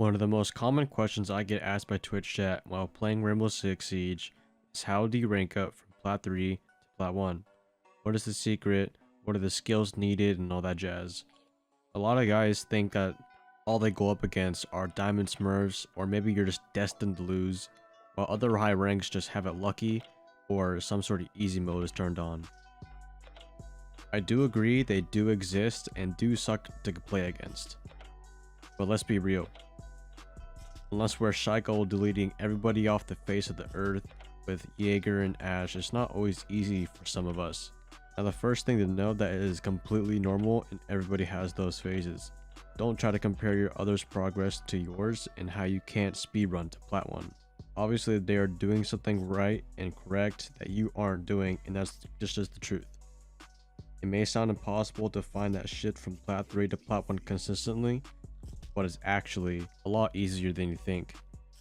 One of the most common questions I get asked by Twitch chat while playing Rainbow Six Siege is how do you rank up from Plat 3 to Plat 1? What is the secret? What are the skills needed and all that jazz? A lot of guys think that all they go up against are Diamond Smurfs, or maybe you're just destined to lose, while other high ranks just have it lucky or some sort of easy mode is turned on. I do agree they do exist and do suck to play against. But let's be real. Unless we're Shaiko deleting everybody off the face of the earth with Jaeger and Ash, it's not always easy for some of us. Now the first thing to know that it is completely normal and everybody has those phases. Don't try to compare your other's progress to yours and how you can't speedrun to Plat 1. Obviously they are doing something right and correct that you aren't doing, and that's just the truth. It may sound impossible to find that shit from Plat 3 to Plat 1 consistently, but it's actually a lot easier than you think.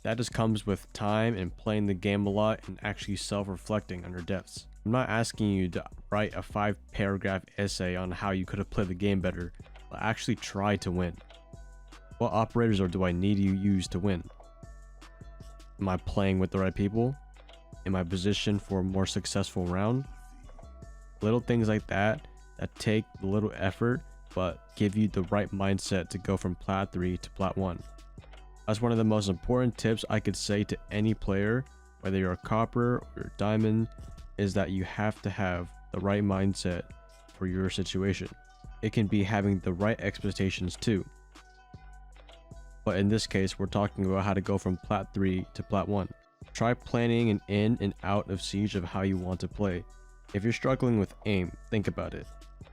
That just comes with time and playing the game a lot and actually self-reflecting on your deaths. I'm not asking you to write a 5-paragraph essay on how you could have played the game better, but actually try to win. What operators do I need to use to win? Am I playing with the right people? Am I positioned for a more successful round? Little things like that take a little effort but give you the right mindset to go from Plat 3 to Plat 1. That's one of the most important tips I could say to any player, whether you're a copper or you're a diamond, is that you have to have the right mindset for your situation. It can be having the right expectations too. But in this case, we're talking about how to go from Plat 3 to Plat 1. Try planning an in and out of Siege of how you want to play. If you're struggling with aim, think about it.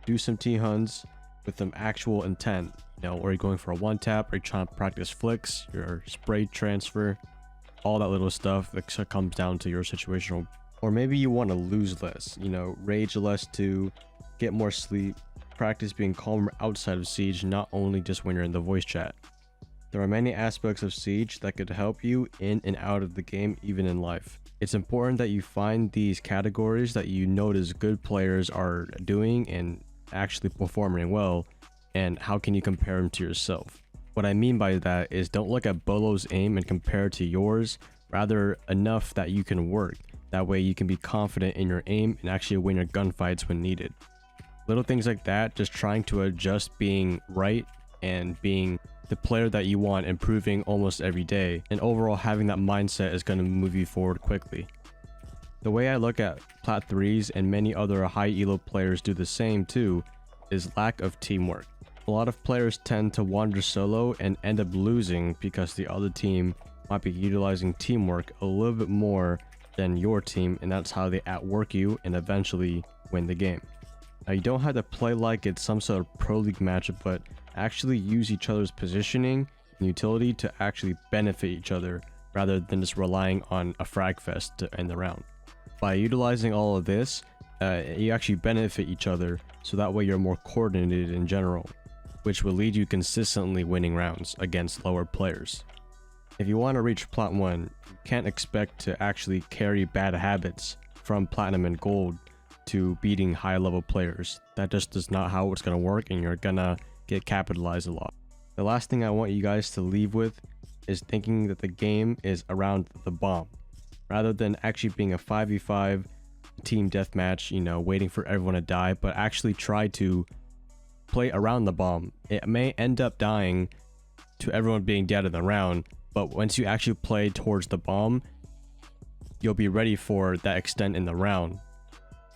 Do some T-Huns with some actual intent. Or you're going for a one tap, or you're trying to practice flicks, your spray transfer, all that little stuff that comes down to your situational. Or maybe you want to lose less, rage less to get more sleep, practice being calmer outside of Siege, not only just when you're in the voice chat. There are many aspects of Siege that could help you in and out of the game, even in life. It's important that you find these categories that you notice good players are doing and actually performing well, and how can you compare them to yourself. What I mean by that is don't look at Bolo's aim and compare it to yours, rather enough that you can work. That way you can be confident in your aim and actually win your gunfights when needed. Little things like that, just trying to adjust being right and being the player that you want, improving almost every day, and overall having that mindset is going to move you forward quickly. The way I look at Plat 3s, and many other high elo players do the same too, is lack of teamwork. A lot of players tend to wander solo and end up losing because the other team might be utilizing teamwork a little bit more than your team, and that's how they outwork you and eventually win the game. Now you don't have to play like it's some sort of pro league matchup, but actually use each other's positioning and utility to actually benefit each other rather than just relying on a frag fest to end the round. By utilizing all of this, you actually benefit each other, so that way you're more coordinated in general, which will lead you consistently winning rounds against lower players. If you want to reach Plat 1, you can't expect to actually carry bad habits from Platinum and Gold to beating high level players. That just is not how it's going to work, and you're gonna get capitalized a lot. The last thing I want you guys to leave with is thinking that the game is around the bomb, rather than actually being a 5v5 team deathmatch, waiting for everyone to die, but actually try to play around the bomb. It may end up dying to everyone being dead in the round, but once you actually play towards the bomb, you'll be ready for that extent in the round,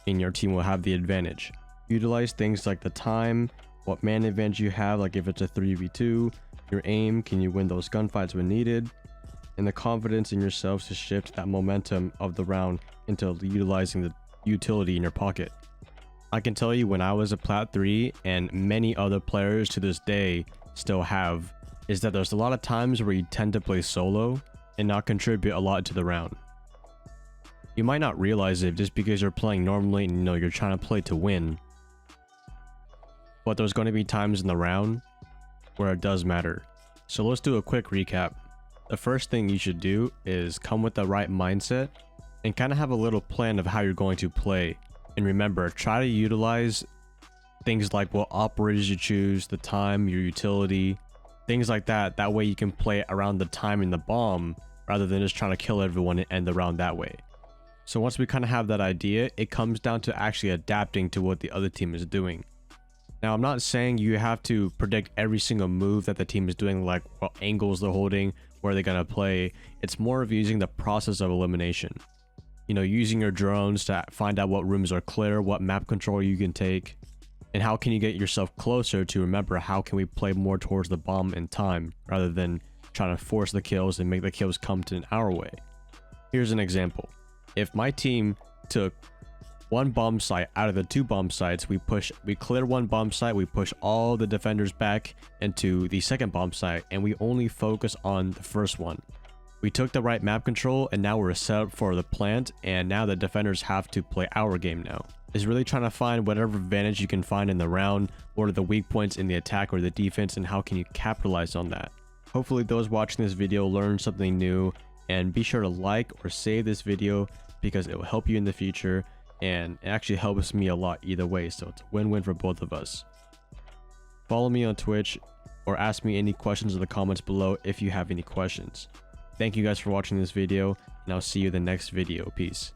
and your team will have the advantage. Utilize things like the time, what man advantage you have, like if it's a 3v2, your aim, can you win those gunfights when needed, and the confidence in yourselves to shift that momentum of the round into utilizing the utility in your pocket. I can tell you when I was a Plat 3, and many other players to this day still have, is that there's a lot of times where you tend to play solo and not contribute a lot to the round. You might not realize it just because you're playing normally and you're trying to play to win, but there's going to be times in the round where it does matter. So let's do a quick recap. The first thing you should do is come with the right mindset and kind of have a little plan of how you're going to play. And remember, try to utilize things like what operators you choose, the time, your utility, things like that. That way you can play around the time in the bomb rather than just trying to kill everyone and end the round that way. So once we kind of have that idea, it comes down to actually adapting to what the other team is doing. Now, I'm not saying you have to predict every single move that the team is doing, like what angles they're holding, where they're going to play. It's more of using the process of elimination. You know, using your drones to find out what rooms are clear, what map control you can take, and how can you get yourself closer to remember how can we play more towards the bomb in time, rather than trying to force the kills and make the kills come to our way. Here's an example. If my team took one bomb site out of the 2 bomb sites, we clear one bomb site, we push all the defenders back into the second bomb site, and we only focus on the first one. We took the right map control, and now we're set up for the plant, and now the defenders have to play our game now. It's really trying to find whatever advantage you can find in the round, what are the weak points in the attack or the defense, and how can you capitalize on that. Hopefully those watching this video learned something new, and be sure to like or save this video because it will help you in the future, and it actually helps me a lot either way, so it's a win-win for both of us. Follow me on Twitch or ask me any questions in the comments below if you have any questions. Thank you guys for watching this video, and I'll see you in the next video. Peace.